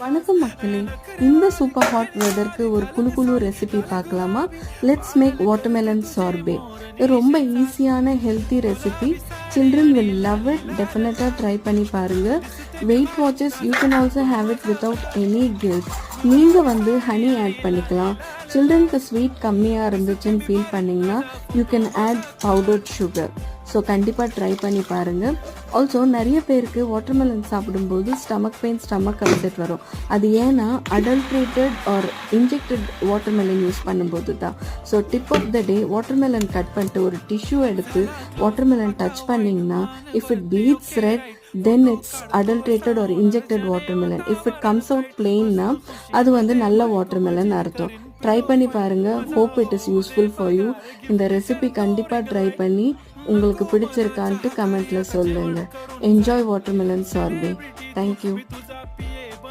வணக்கம் மக்களே, இந்த சூப்பர் ஹாட் வெதருக்கு ஒரு குழு குழு ரெசிபி பார்க்கலாமா? Let's make watermelon sorbet. இது ரொம்ப ஈஸியான healthy recipe. Children will love it. டெஃபினட்டாக ட்ரை பண்ணி பாருங்கள். வெயிட் வாட்சஸ் you can also have it without any guilt. நீங்கள் ஹனி ஆட் பண்ணிக்கலாம். சில்ட்ரனுக்கு ஸ்வீட் கம்மியாக இருந்துச்சுன்னு ஃபீல் பண்ணிங்கன்னா you can add powdered sugar. So கண்டிப்பாக ட்ரை பண்ணி பாருங்கள். ஆல்சோ நிறைய பேருக்கு வாட்டர்மெலன் சாப்பிடும்போது ஸ்டமக் பெயின், ஸ்டமக் அப்செட் வரும். அது ஏன்னா adulterated or injected watermelon use பண்ணும்போது தான். So tip of the day, watermelon cut பண்ணிட்டு ஒரு டிஷ்யூ எடுத்து வாட்டர்மெலன் டச் பண்ணிங்கன்னா if it bleeds red then it's adulterated or injected watermelon. If it comes out plain na அது நல்ல watermelon அர்த்தம். Try பண்ணி பாருங்கள். Hope it is useful for you. இந்த ரெசிபி கண்டிப்பாக ட்ரை பண்ணி உங்களுக்கு பிடிச்சிருக்கான்ட்டு கமெண்ட்டில் சொல்லுங்கள். Enjoy watermelon sorbet. தேங்க்யூ.